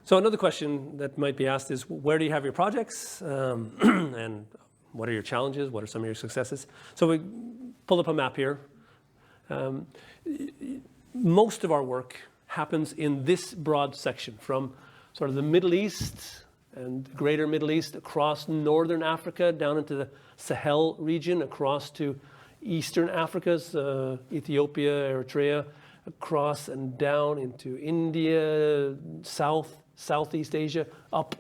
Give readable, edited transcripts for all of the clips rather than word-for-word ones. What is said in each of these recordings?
So another question that might be asked is, where do you have your projects? And what are your challenges? What are some of your successes? So we pull up a map here. Most of our work happens in this broad section, from sort of the Middle East and greater Middle East, across northern Africa, down into the Sahel region, across to eastern Africa's Ethiopia, Eritrea, across and down into India, Southeast Asia, up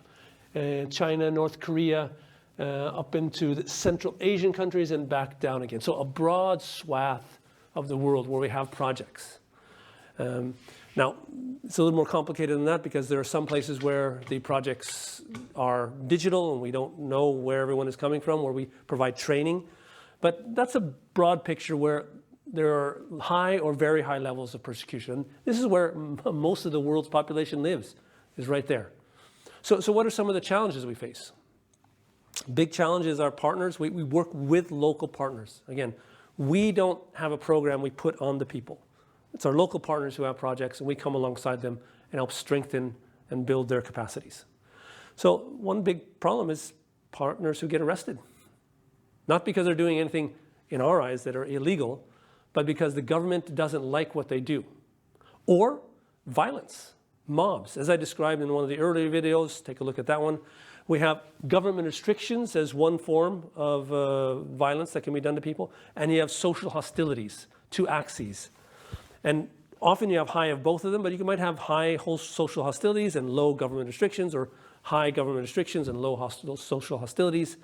China, North Korea, up into the Central Asian countries and back down again. So a broad swath of the world where we have projects. Now, it's a little more complicated than that, because there are some places where the projects are digital and we don't know where everyone is coming from, where we provide training. But that's a broad picture where there are high or very high levels of persecution. This is where most of the world's population lives, is right there. So what are some of the challenges we face? Big challenge is our partners. We work with local partners. Again, we don't have a program we put on the people. It's our local partners who have projects, and we come alongside them and help strengthen and build their capacities. So one big problem is partners who get arrested. Not because they're doing anything in our eyes that are illegal, but because the government doesn't like what they do. Or violence, mobs. As I described in one of the earlier videos, take a look at that one. We have government restrictions as one form of violence that can be done to people. And you have social hostilities, two axes. And often you have high of both of them, but you might have high social hostilities and low government restrictions, or high government restrictions and low social hostilities.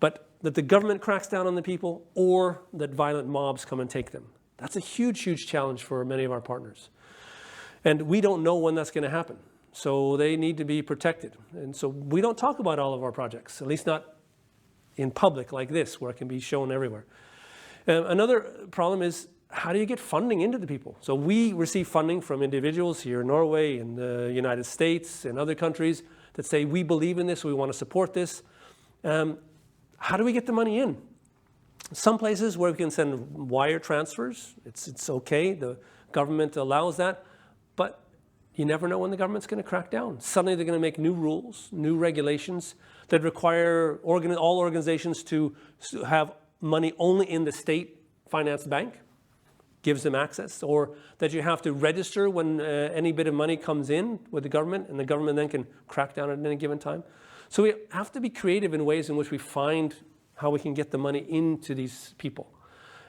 But that the government cracks down on the people, or that violent mobs come and take them. That's a huge, huge challenge for many of our partners. And we don't know when that's going to happen. So they need to be protected. And so we don't talk about all of our projects, at least not in public like this, where it can be shown everywhere. Another problem is, how do you get funding into the people? So we receive funding from individuals here in Norway, in the United States, and other countries that say, we believe in this, we want to support this. How do we get the money in? Some places where we can send wire transfers, it's okay, the government allows that, but you never know when the government's going to crack down. Suddenly they're going to make new rules, new regulations that require all organizations to have money only in the state-financed bank, gives them access, or that you have to register when any bit of money comes in with the government, and the government then can crack down at any given time. So we have to be creative in ways in which we find how we can get the money into these people.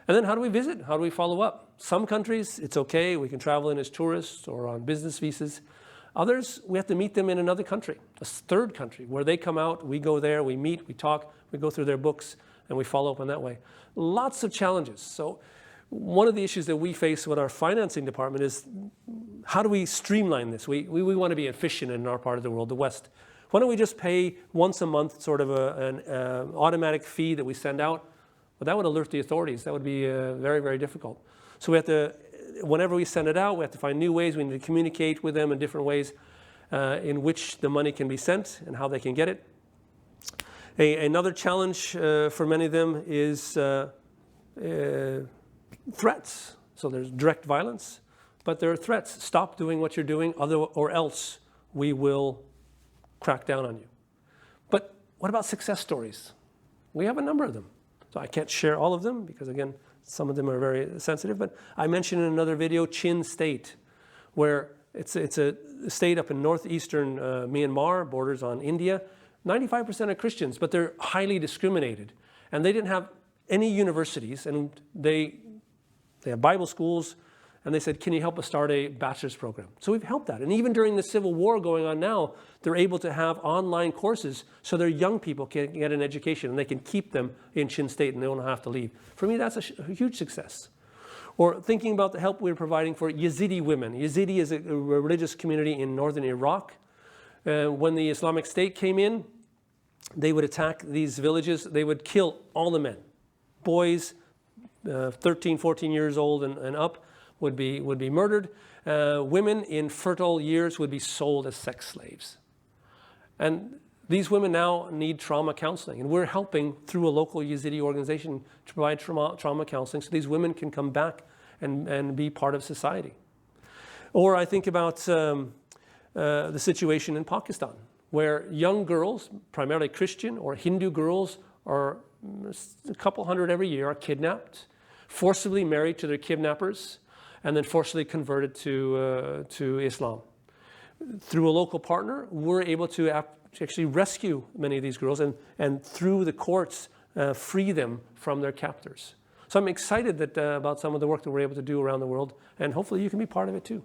And then how do we visit? How do we follow up? Some countries, it's okay, we can travel in as tourists or on business visas. Others, we have to meet them in another country, a third country, where they come out, we go there, we meet, we talk, we go through their books, and we follow up in that way. Lots of challenges. So one of the issues that we face with our financing department is, how do we streamline this? We want to be efficient in our part of the world, the West. Why don't we just pay once a month sort of an automatic fee that we send out? Well, that would alert the authorities. That would be very, very difficult. So we have to, whenever we send it out, we have to find new ways. We need to communicate with them in different ways in which the money can be sent and how they can get it. Another challenge for many of them is threats. So there's direct violence, but there are threats. Stop doing what you're doing, or else we will crack down on you. But what about success stories? We have a number of them. So I can't share all of them because, again, some of them are very sensitive. But I mentioned in another video Chin State, where it's a state up in northeastern Myanmar, borders on India. 95% are Christians, but they're highly discriminated. And they didn't have any universities, and they have Bible schools, and they said, can you help us start a bachelor's program? So we've helped that. And even during the civil war going on now, they're able to have online courses so their young people can get an education, and they can keep them in Chin State and they don't have to leave. For me, that's a huge success. Or thinking about the help we're providing for Yazidi women. Yazidi is a religious community in northern Iraq. When the Islamic State came in, they would attack these villages. They would kill all the men. Boys, 13, 14 years old and up, would be murdered. Women in fertile years would be sold as sex slaves. And these women now need trauma counseling. And we're helping through a local Yazidi organization to provide trauma counseling so these women can come back and be part of society. Or I think about the situation in Pakistan, where young girls, primarily Christian or Hindu girls, are a couple hundred every year, are kidnapped, forcibly married to their kidnappers, and then forcibly converted to Islam. Through a local partner, we're able to actually rescue many of these girls and through the courts free them from their captors. So I'm excited about some of the work that we're able to do around the world, and hopefully you can be part of it too.